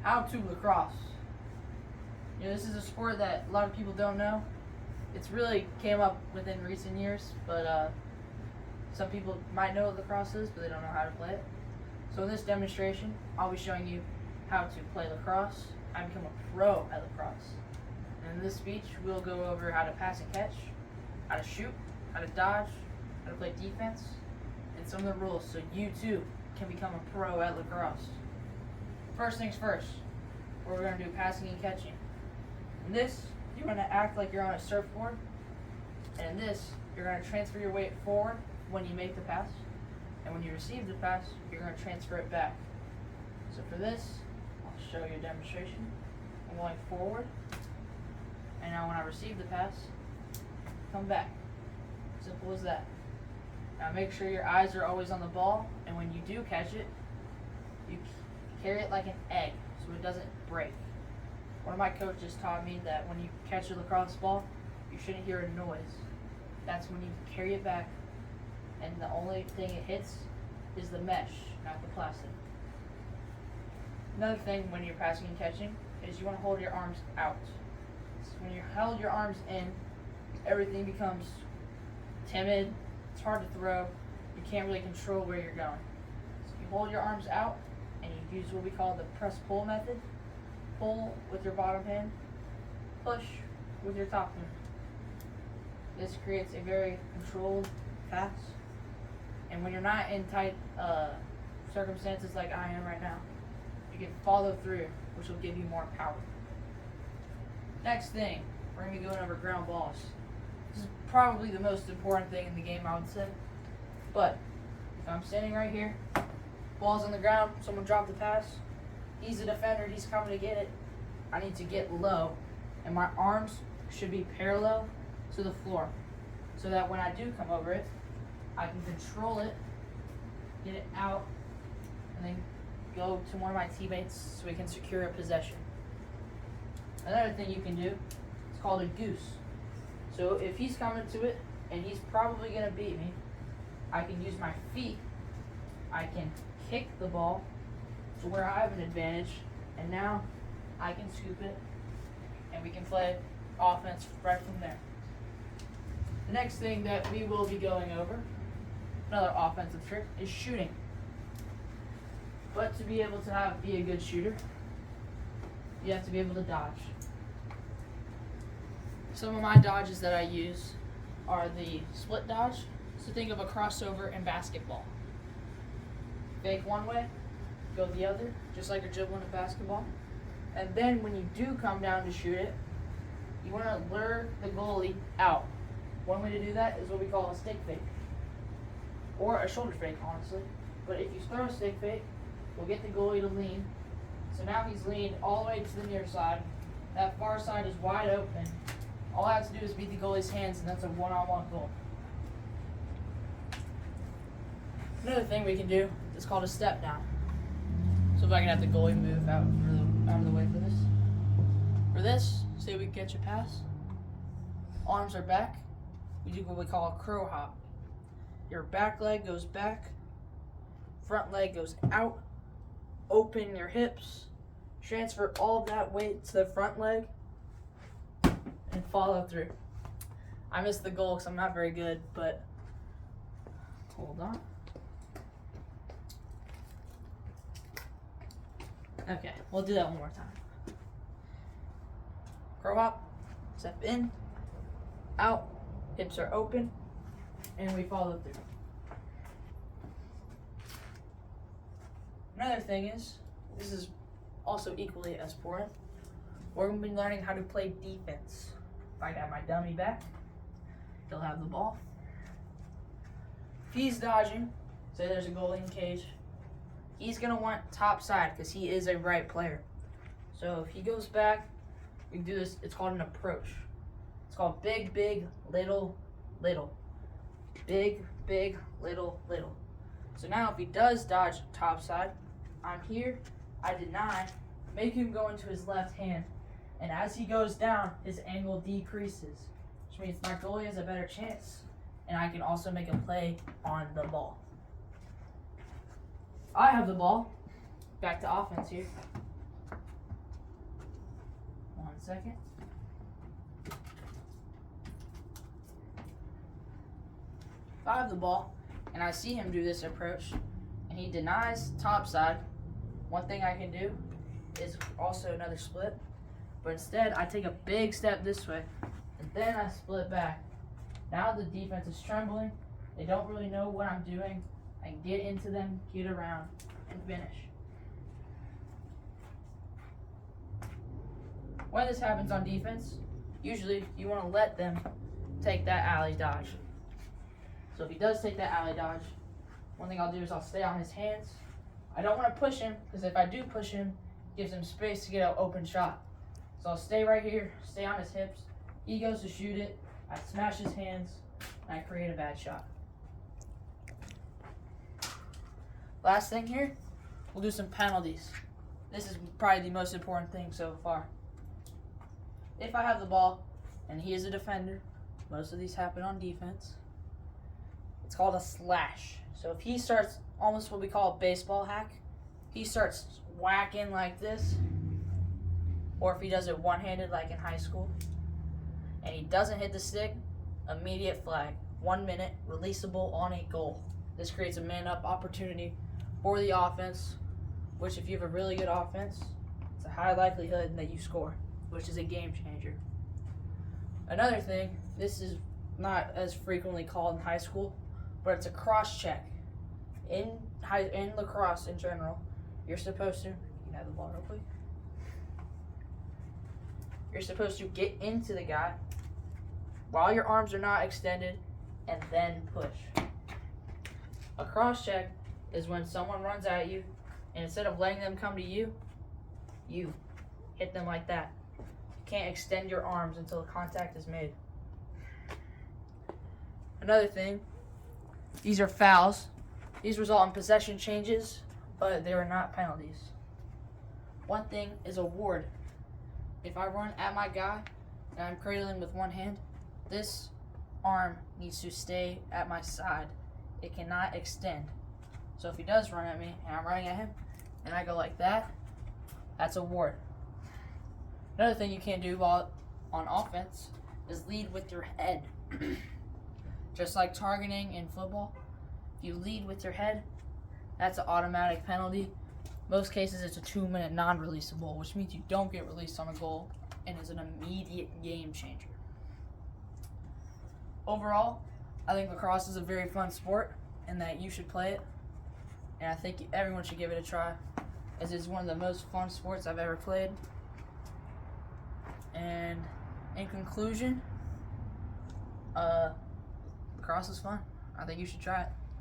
how to lacrosse. This is a sport that a lot of people don't know. It's really came up within recent years, but some people might know what lacrosse is, but they don't know how to play it. So in this demonstration, I'll be showing you how to play lacrosse and become a pro at lacrosse. And in this speech, we'll go over how to pass and catch, how to shoot, how to dodge, how to play defense, and some of the rules so you too can become a pro at lacrosse. First things first, we're going to do passing and catching. In this, you're going to act like you're on a surfboard, and in this, you're going to transfer your weight forward when you make the pass, and when you receive the pass, you're going to transfer it back. So for this, I'll show you a demonstration. I'm going forward, and now when I receive the pass, come back. Simple as that. Now make sure your eyes are always on the ball, and when you do catch it, you carry it like an egg so it doesn't break. One of my coaches taught me that when you catch a lacrosse ball, you shouldn't hear a noise. That's when you carry it back, and the only thing it hits is the mesh, not the plastic. Another thing when you're passing and catching is you want to hold your arms out. So when you hold your arms in, everything becomes timid, it's hard to throw, you can't really control where you're going. So you hold your arms out and you use what we call the press-pull method. Pull with your bottom hand, push with your top hand. This creates a very controlled pass, and when you're not in tight circumstances like I am right now, you can follow through, which will give you more power. Next thing, we're going to be going over ground balls. This is probably the most important thing in the game, I would say. But if I'm standing right here, ball's on the ground, someone dropped the pass, he's a defender, he's coming to get it. I need to get low, and my arms should be parallel to the floor, so that when I do come over it, I can control it, get it out, and then go to one of my teammates so we can secure a possession. Another thing you can do, it's called a goose. So if he's coming to it, and he's probably going to beat me, I can use my feet, I can kick the ball to where I have an advantage, and now I can scoop it, and we can play offense right from there. The next thing that we will be going over, another offensive trick, is shooting. But to be able to be a good shooter, you have to be able to dodge. Some of my dodges that I use are the split dodge. So think of a crossover in basketball. Fake one way, go the other, just like a dribble in a basketball. And then when you do come down to shoot it, you want to lure the goalie out. One way to do that is what we call a stick fake, or a shoulder fake, honestly. But if you throw a stick fake, we'll get the goalie to lean. So now he's leaned all the way to the near side. That far side is wide open. All I have to do is beat the goalie's hands, and that's a one-on-one goal. Another thing we can do is called a step down. So if I can have the goalie move out of the way for this. For this, say we catch a pass. Arms are back. We do what we call a crow hop. Your back leg goes back. Front leg goes out. Open your hips. Transfer all of that weight to the front leg. And follow through. I missed the goal because I'm not very good, but hold on. Okay, we'll do that one more time. Crow hop, step in, out, hips are open, and we follow through. Another thing is, this is also equally as important, we're going to be learning how to play defense. If I got my dummy back, he'll have the ball. If he's dodging, say there's a goalie in the cage, he's going to want top side because he is a right player. So if he goes back, we can do this. It's called an approach. It's called big, big, little, little. Big, big, little, little. So now if he does dodge top side, I'm here, I deny, make him go into his left hand. And as he goes down, his angle decreases, which means my goalie has a better chance, and I can also make a play on the ball. I have the ball. Back to offense here. 1 second. If I have the ball and I see him do this approach and he denies topside, one thing I can do is also another split. But instead, I take a big step this way and then I split back. Now the defense is trembling. They don't really know what I'm doing. I can get into them, get around, and finish. When this happens on defense, usually you want to let them take that alley dodge. So if he does take that alley dodge, one thing I'll do is I'll stay on his hands. I don't want to push him, because if I do push him, it gives him space to get an open shot. So I'll stay right here, stay on his hips. He goes to shoot it, I smash his hands, and I create a bad shot. Last thing here, we'll do some penalties. This is probably the most important thing so far. If I have the ball and he is a defender, most of these happen on defense, it's called a slash. So if he starts almost what we call a baseball hack, he starts whacking like this, or if he does it one-handed like in high school, and he doesn't hit the stick, immediate flag. 1 minute, releasable on a goal. This creates a man-up opportunity for the offense, which if you have a really good offense, it's a high likelihood that you score, which is a game changer. Another thing, this is not as frequently called in high school, but it's a cross check. In lacrosse in general, you're supposed to, you can have the ball real quick. You're supposed to get into the guy while your arms are not extended and then push. A cross check is when someone runs at you and instead of letting them come to you, you hit them like that. You can't extend your arms until contact is made. Another thing, these are fouls. These result in possession changes, but they are not penalties. One thing is a ward. If I run at my guy and I'm cradling with one hand, this arm needs to stay at my side. It cannot extend. So if he does run at me and I'm running at him and I go like that, that's a ward. Another thing you can't do while on offense is lead with your head. Just like targeting in football, if you lead with your head, that's an automatic penalty. Most cases it's a 2-minute non-releasable, which means you don't get released on a goal and is an immediate game changer. Overall, I think lacrosse is a very fun sport and that you should play it. And I think everyone should give it a try, as it's one of the most fun sports I've ever played. And in conclusion, lacrosse is fun. I think you should try it.